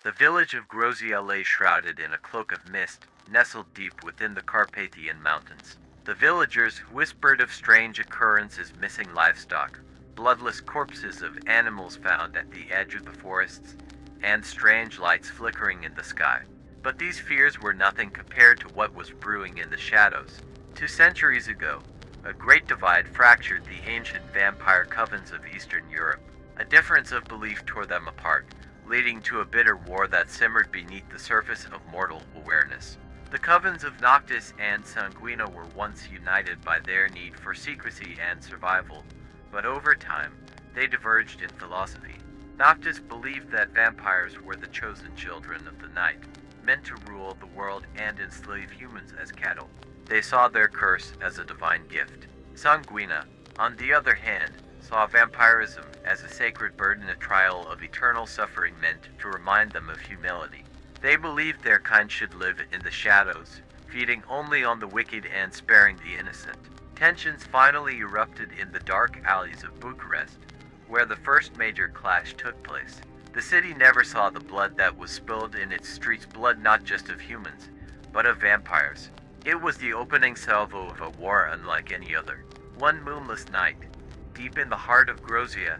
The village of Grozia lay shrouded in a cloak of mist, nestled deep within the Carpathian Mountains. The villagers whispered of strange occurrences, missing livestock, bloodless corpses of animals found at the edge of the forests, and strange lights flickering in the sky. But these fears were nothing compared to what was brewing in the shadows. 2 centuries ago, a great divide fractured the ancient vampire covens of Eastern Europe. A difference of belief tore them apart, leading to a bitter war that simmered beneath the surface of mortal awareness. The covens of Noctis and Sanguina were once united by their need for secrecy and survival, but over time, they diverged in philosophy. Noctis believed that vampires were the chosen children of the night, meant to rule the world and enslave humans as cattle. They saw their curse as a divine gift. Sanguina, on the other hand, saw vampirism as a sacred burden, a trial of eternal suffering meant to remind them of humility. They believed their kind should live in the shadows, feeding only on the wicked and sparing the innocent. Tensions finally erupted in the dark alleys of Bucharest, where the first major clash took place. The city never saw the blood that was spilled in its streets, blood not just of humans, but of vampires. It was the opening salvo of a war unlike any other. One moonless night, deep in the heart of Grozia,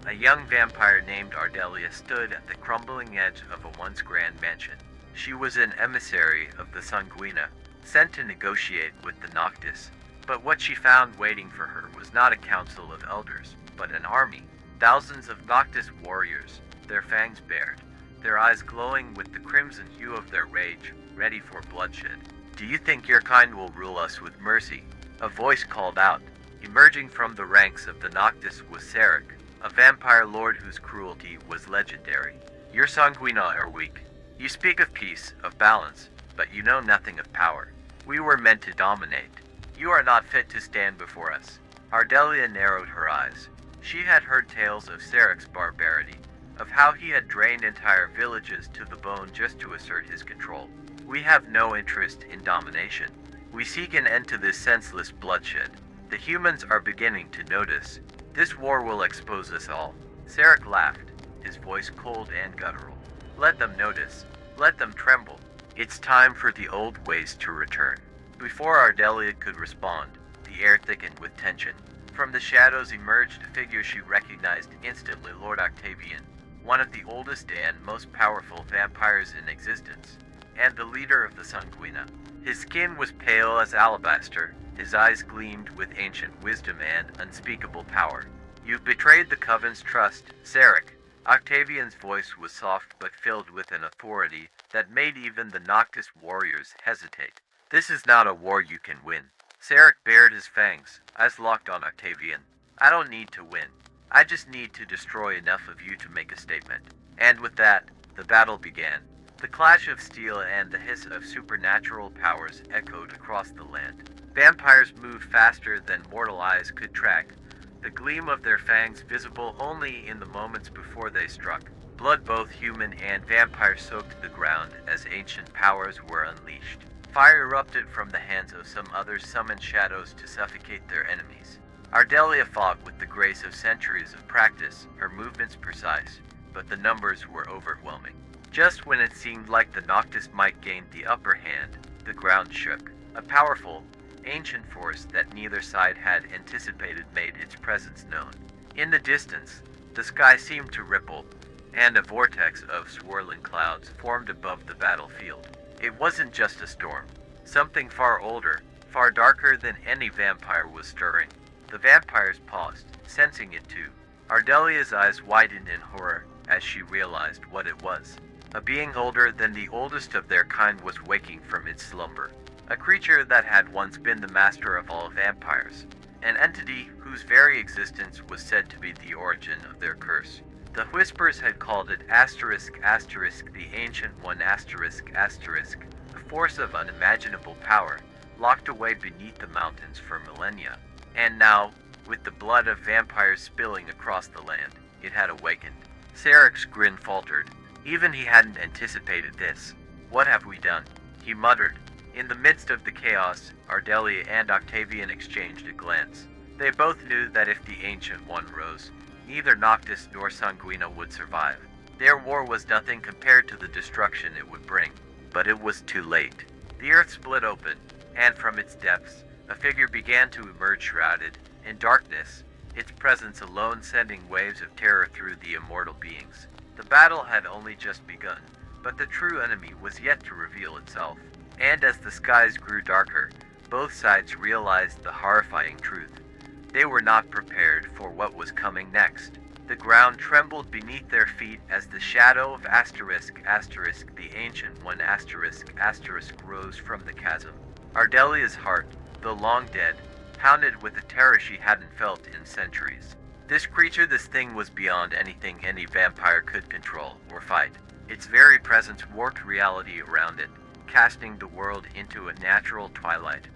a young vampire named Ardelia stood at the crumbling edge of a once grand mansion. She was an emissary of the Sanguina, sent to negotiate with the Noctis. But what she found waiting for her was not a council of elders, but an army. Thousands of Noctis warriors, their fangs bared, their eyes glowing with the crimson hue of their rage, ready for bloodshed. "Do you think your kind will rule us with mercy?" a voice called out. Emerging from the ranks of the Noctis was Sarek, a vampire lord whose cruelty was legendary. "Your Sanguina are weak. You speak of peace, of balance, but you know nothing of power. We were meant to dominate. You are not fit to stand before us." Ardelia narrowed her eyes. She had heard tales of Sarek's barbarity, of how he had drained entire villages to the bone just to assert his control. "We have no interest in domination. We seek an end to this senseless bloodshed. The humans are beginning to notice. This war will expose us all." Sarek laughed, his voice cold and guttural. "Let them notice. Let them tremble. It's time for the old ways to return." Before Ardelia could respond, the air thickened with tension. From the shadows emerged a figure she recognized instantly, Lord Octavian, one of the oldest and most powerful vampires in existence, and the leader of the Sanguina. His skin was pale as alabaster, his eyes gleamed with ancient wisdom and unspeakable power. "You've betrayed the Coven's trust, Sarek." Octavian's voice was soft but filled with an authority that made even the Noctis warriors hesitate. "This is not a war you can win." Sarek bared his fangs, eyes locked on Octavian. "I don't need to win. I just need to destroy enough of you to make a statement." And with that, the battle began. The clash of steel and the hiss of supernatural powers echoed across the land. Vampires moved faster than mortal eyes could track, the gleam of their fangs visible only in the moments before they struck. Blood, both human and vampire, soaked the ground as ancient powers were unleashed. Fire erupted from the hands of some others, summoned shadows to suffocate their enemies. Ardelia fought with the grace of centuries of practice, her movements precise, but the numbers were overwhelming. Just when it seemed like the Noctis might gain the upper hand, the ground shook. A powerful, ancient force that neither side had anticipated made its presence known. In the distance, the sky seemed to ripple, and a vortex of swirling clouds formed above the battlefield. It wasn't just a storm. Something far older, far darker than any vampire was stirring. The vampires paused, sensing it too. Ardelia's eyes widened in horror as she realized what it was. A being older than the oldest of their kind was waking from its slumber. A creature that had once been the master of all vampires. An entity whose very existence was said to be the origin of their curse. The whispers had called it asterisk, the ancient one asterisk. A force of unimaginable power, locked away beneath the mountains for millennia. And now, with the blood of vampires spilling across the land, it had awakened. Sarek's grin faltered. Even he hadn't anticipated this. "What have we done?" he muttered. In the midst of the chaos, Ardelia and Octavian exchanged a glance. They both knew that if the Ancient One rose, neither Noctis nor Sanguina would survive. Their war was nothing compared to the destruction it would bring. But it was too late. The earth split open, and from its depths, a figure began to emerge shrouded in darkness, its presence alone sending waves of terror through the immortal beings. The battle had only just begun, but the true enemy was yet to reveal itself. And as the skies grew darker, both sides realized the horrifying truth. They were not prepared for what was coming next. The ground trembled beneath their feet as the shadow of the Ancient One rose from the chasm. Ardelia's heart, though long dead, pounded with a terror she hadn't felt in centuries. This thing was beyond anything any vampire could control or fight. Its very presence warped reality around it, casting the world into a natural twilight,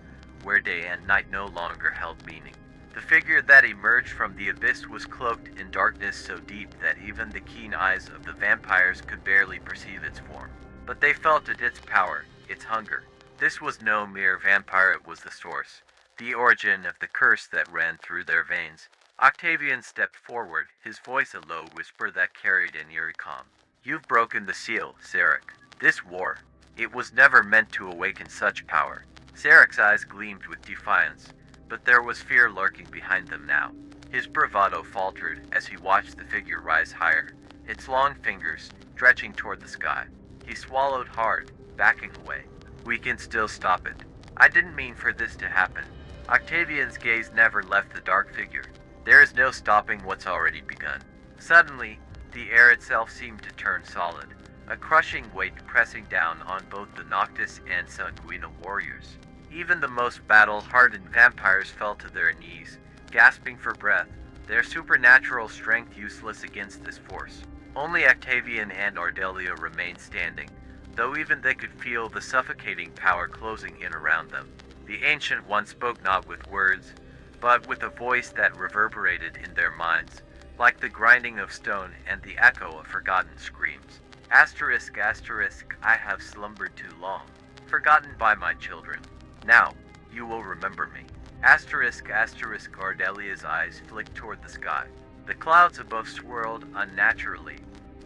where day and night no longer held meaning. The figure that emerged from the abyss was cloaked in darkness so deep that even the keen eyes of the vampires could barely perceive its form. But they felt it, its power, its hunger. This was no mere vampire, it was the source, the origin of the curse that ran through their veins. Octavian stepped forward, his voice a low whisper that carried an eerie calm. You've broken the seal, Sarek. This war, it was never meant to awaken such power. Sarek's eyes gleamed with defiance, but there was fear lurking behind them now. His bravado faltered as he watched the figure rise higher, its long fingers stretching toward the sky. He swallowed hard, backing away. We can still stop it. I didn't mean for this to happen. Octavian's gaze never left the dark figure. There is no stopping what's already begun. Suddenly, the air itself seemed to turn solid, a crushing weight pressing down on both the Noctis and Sanguina warriors. Even the most battle-hardened vampires fell to their knees, gasping for breath, their supernatural strength useless against this force. Only Octavian and Ardelia remained standing, though even they could feel the suffocating power closing in around them. The Ancient One spoke not with words, but with a voice that reverberated in their minds, like the grinding of stone and the echo of forgotten screams. Asterisk, I have slumbered too long, forgotten by my children. Now, you will remember me. Asterisk, Ardelia's eyes flicked toward the sky. The clouds above swirled unnaturally,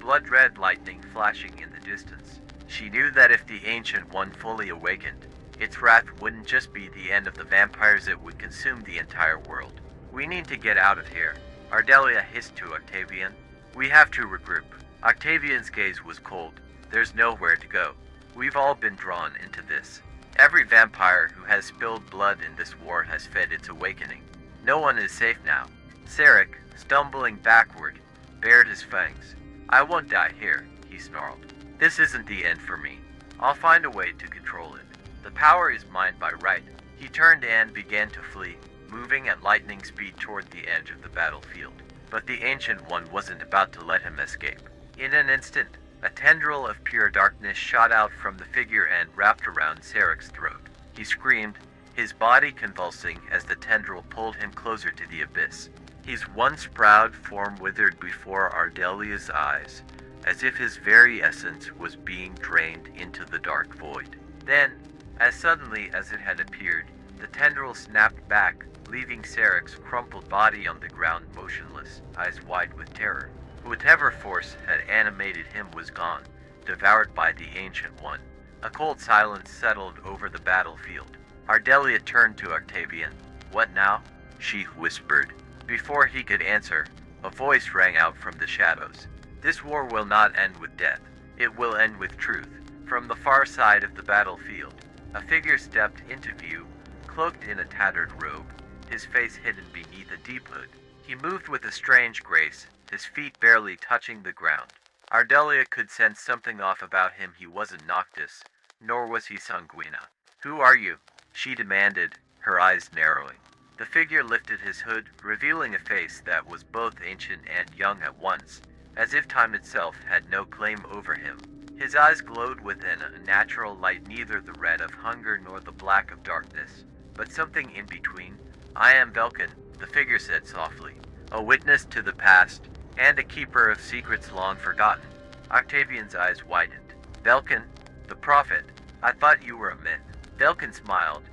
blood-red lightning flashing in the distance. She knew that if the Ancient One fully awakened, its wrath wouldn't just be the end of the vampires, it would consume the entire world. We need to get out of here, Ardelia hissed to Octavian. We have to regroup. Octavian's gaze was cold. There's nowhere to go. We've all been drawn into this. Every vampire who has spilled blood in this war has fed its awakening. No one is safe now. Sarek, stumbling backward, bared his fangs. I won't die here, he snarled. This isn't the end for me. I'll find a way to control it. The power is mine by right. He turned and began to flee, moving at lightning speed toward the edge of the battlefield. But the Ancient One wasn't about to let him escape. In an instant, a tendril of pure darkness shot out from the figure and wrapped around Sarek's throat. He screamed, his body convulsing as the tendril pulled him closer to the abyss. His once proud form withered before Ardelia's eyes, as if his very essence was being drained into the dark void. Then, as suddenly as it had appeared, the tendril snapped back, leaving Sarek's crumpled body on the ground motionless, eyes wide with terror. Whatever force had animated him was gone, devoured by the Ancient One. A cold silence settled over the battlefield. Ardelia turned to Octavian. What now? She whispered. Before he could answer, a voice rang out from the shadows. This war will not end with death. It will end with truth. From the far side of the battlefield, a figure stepped into view, cloaked in a tattered robe, his face hidden beneath a deep hood. He moved with a strange grace, his feet barely touching the ground. Ardelia could sense something off about him. He wasn't Noctis, nor was he Sanguina. Who are you? She demanded, her eyes narrowing. The figure lifted his hood, revealing a face that was both ancient and young at once, as if time itself had no claim over him. His eyes glowed with an unnatural light, neither the red of hunger nor the black of darkness, but something in between. I am Velkin, the figure said softly, a witness to the past, and a keeper of secrets long forgotten. Octavian's eyes widened. Velkin, the prophet, I thought you were a myth. Velkin smiled,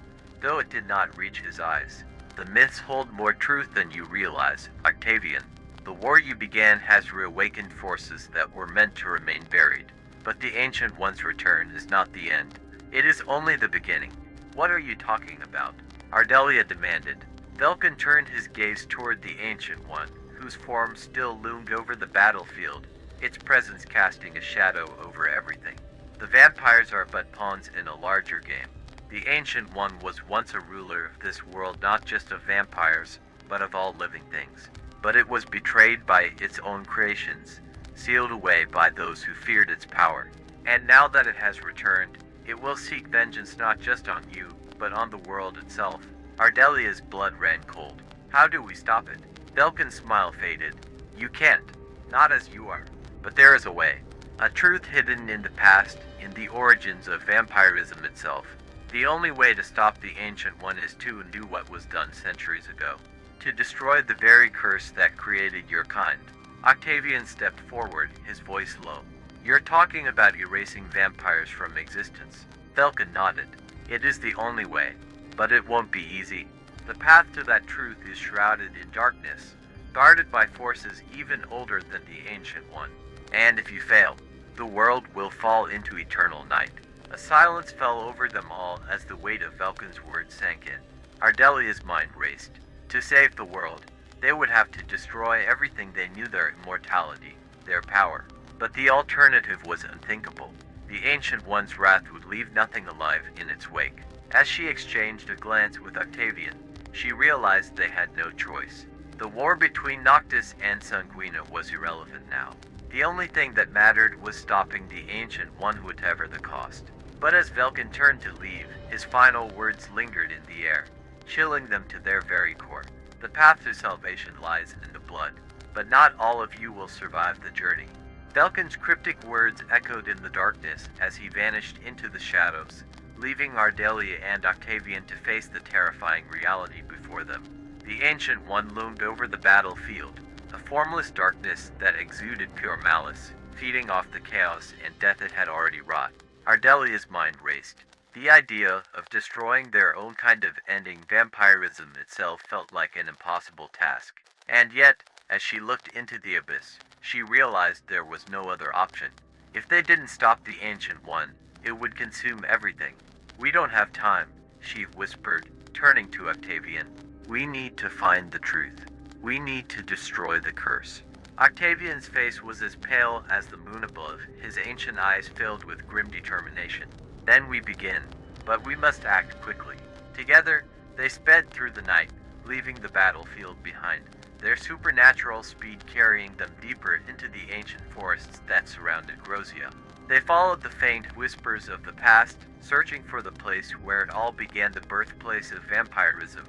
though it did not reach his eyes. The myths hold more truth than you realize, Octavian. The war you began has reawakened forces that were meant to remain buried. But the Ancient One's return is not the end. It is only the beginning. What are you talking about? Ardelia demanded. Velkin turned his gaze toward the Ancient One, whose form still loomed over the battlefield, its presence casting a shadow over everything. The vampires are but pawns in a larger game. The Ancient One was once a ruler of this world, not just of vampires, but of all living things. But it was betrayed by its own creations, sealed away by those who feared its power. And now that it has returned, it will seek vengeance not just on you, but on the world itself. Ardelia's blood ran cold. How do we stop it? Velkin's smile faded. You can't. Not as you are. But there is a way. A truth hidden in the past, in the origins of vampirism itself. The only way to stop the Ancient One is to undo what was done centuries ago. To destroy the very curse that created your kind. Octavian stepped forward, his voice low. You're talking about erasing vampires from existence. Velkin nodded. It is the only way. But it won't be easy. The path to that truth is shrouded in darkness, guarded by forces even older than the Ancient One. And if you fail, the world will fall into eternal night. A silence fell over them all as the weight of Velkin's words sank in. Ardelia's mind raced. To save the world, they would have to destroy everything they knew, their immortality, their power. But the alternative was unthinkable. The Ancient One's wrath would leave nothing alive in its wake. As she exchanged a glance with Octavian, she realized they had no choice. The war between Noctis and Sanguina was irrelevant now. The only thing that mattered was stopping the Ancient One, whatever the cost. But as Velkin turned to leave, his final words lingered in the air, chilling them to their very core. The path to salvation lies in the blood, but not all of you will survive the journey. Velkin's cryptic words echoed in the darkness as he vanished into the shadows, leaving Ardelia and Octavian to face the terrifying reality before them. The Ancient One loomed over the battlefield, a formless darkness that exuded pure malice, feeding off the chaos and death it had already wrought. Ardelia's mind raced. The idea of destroying their own kind of ending vampirism itself felt like an impossible task. And yet, as she looked into the abyss, she realized there was no other option. If they didn't stop the Ancient One, it would consume everything. We don't have time, she whispered, turning to Octavian. We need to find the truth. We need to destroy the curse. Octavian's face was as pale as the moon above, his ancient eyes filled with grim determination. Then we begin, but we must act quickly. Together, they sped through the night, leaving the battlefield behind, their supernatural speed carrying them deeper into the ancient forests that surrounded Grosia. They followed the faint whispers of the past, searching for the place where it all began, the birthplace of vampirism,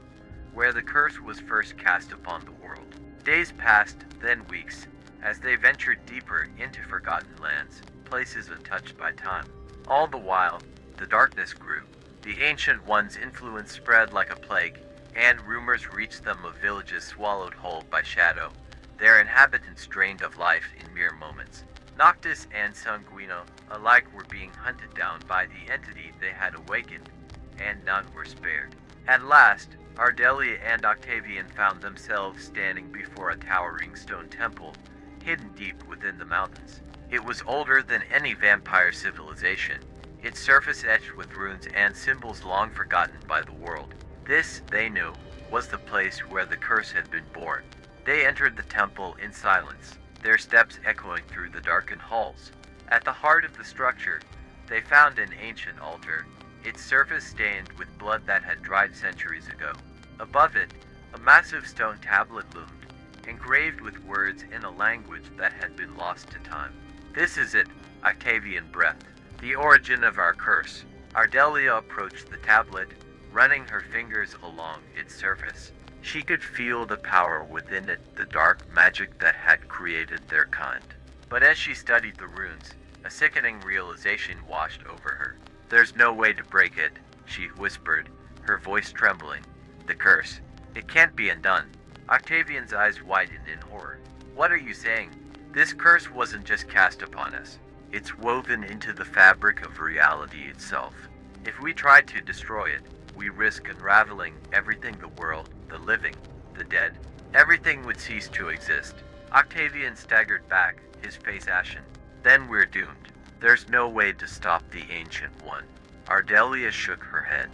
where the curse was first cast upon the world. Days passed, then weeks, as they ventured deeper into forgotten lands, places untouched by time. All the while, the darkness grew. The Ancient One's influence spread like a plague, and rumors reached them of villages swallowed whole by shadow, their inhabitants drained of life in mere moments. Noctis and Sanguino alike were being hunted down by the entity they had awakened, and none were spared. At last, Ardelia and Octavian found themselves standing before a towering stone temple, hidden deep within the mountains. It was older than any vampire civilization, its surface etched with runes and symbols long forgotten by the world. This, they knew, was the place where the curse had been born. They entered the temple in silence, their steps echoing through the darkened halls. At the heart of the structure, they found an ancient altar, its surface stained with blood that had dried centuries ago. Above it, a massive stone tablet loomed, engraved with words in a language that had been lost to time. This is it, Octavian breathed, the origin of our curse. Ardelia approached the tablet, running her fingers along its surface. She could feel the power within it, the dark magic that had created their kind. But as she studied the runes, a sickening realization washed over her. There's no way to break it, she whispered, her voice trembling. The curse. It can't be undone. Octavian's eyes widened in horror. What are you saying? This curse wasn't just cast upon us. It's woven into the fabric of reality itself. If we tried to destroy it, we risk unraveling everything, the world, the living, the dead. Everything would cease to exist. Octavian staggered back, his face ashen. Then we're doomed. There's no way to stop the Ancient One. Ardelia shook her head,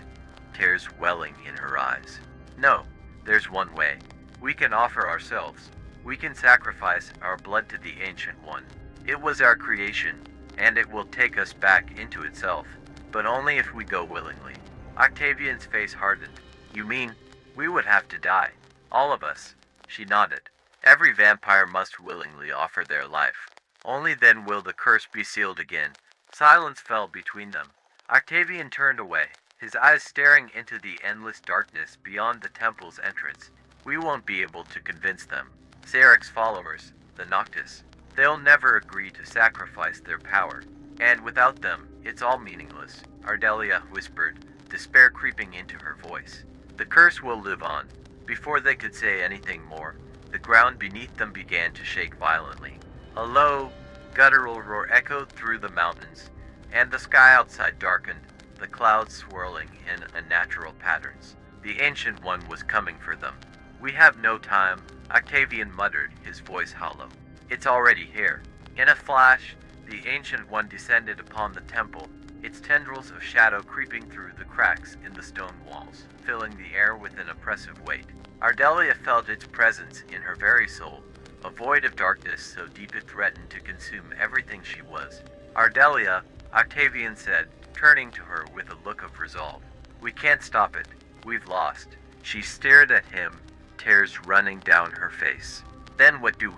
tears welling in her eyes. No, there's one way. We can offer ourselves. We can sacrifice our blood to the Ancient One. It was our creation, and it will take us back into itself, but only if we go willingly. Octavian's face hardened. You mean, we would have to die? All of us? She nodded. Every vampire must willingly offer their life. Only then will the curse be sealed again. Silence fell between them. Octavian turned away, his eyes staring into the endless darkness beyond the temple's entrance. We won't be able to convince them. Sarek's followers, the Noctis. They'll never agree to sacrifice their power. And without them, it's all meaningless, Ardelia whispered, despair creeping into her voice. The curse will live on. Before they could say anything more, the ground beneath them began to shake violently. A low, guttural roar echoed through the mountains, and the sky outside darkened, the clouds swirling in unnatural patterns. The Ancient One was coming for them. We have no time, Octavian muttered, his voice hollow. It's already here. In a flash, the Ancient One descended upon the temple, its tendrils of shadow creeping through the cracks in the stone walls, filling the air with an oppressive weight. Ardelia felt its presence in her very soul, a void of darkness so deep it threatened to consume everything she was. Ardelia, Octavian said, turning to her with a look of resolve. We can't stop it. We've lost. She stared at him, tears running down her face. Then what do?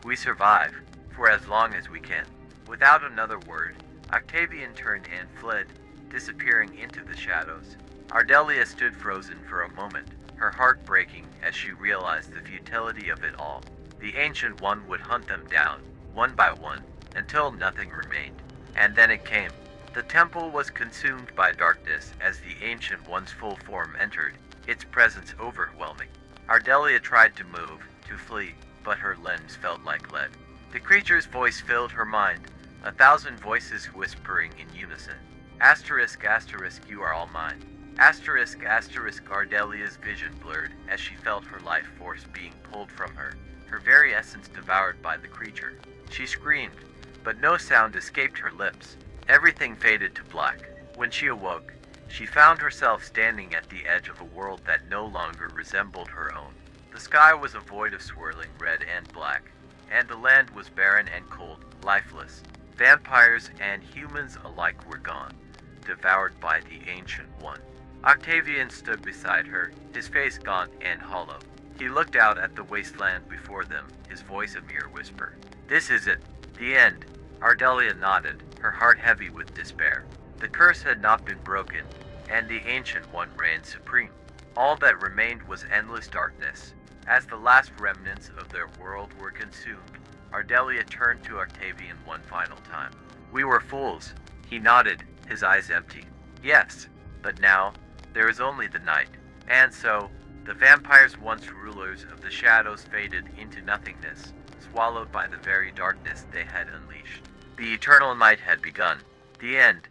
We survive, for as long as we can. Without another word, Octavian turned and fled, disappearing into the shadows. Ardelia stood frozen for a moment, her heart breaking as she realized the futility of it all. The Ancient One would hunt them down, one by one, until nothing remained. And then it came. The temple was consumed by darkness as the Ancient One's full form entered, its presence overwhelming. Ardelia tried to move, to flee, but her limbs felt like lead. The creature's voice filled her mind, 1,000 voices whispering in unison. Asterisk, asterisk, you are all mine. Asterisk, asterisk, Ardelia's vision blurred as she felt her life force being pulled from her, her very essence devoured by the creature. She screamed, but no sound escaped her lips. Everything faded to black. When she awoke, she found herself standing at the edge of a world that no longer resembled her own. The sky was a void of swirling red and black, and the land was barren and cold, lifeless. Vampires and humans alike were gone, devoured by the Ancient One. Octavian stood beside her, his face gaunt and hollow. He looked out at the wasteland before them, his voice a mere whisper. This is it. The end. Ardelia nodded, her heart heavy with despair. The curse had not been broken, and the Ancient One reigned supreme. All that remained was endless darkness. As the last remnants of their world were consumed, Ardelia turned to Octavian one final time. We were fools. He nodded, his eyes empty. Yes, but now, there is only the night. And so, the vampires once rulers of the shadows faded into nothingness, swallowed by the very darkness they had unleashed. The eternal night had begun. The end.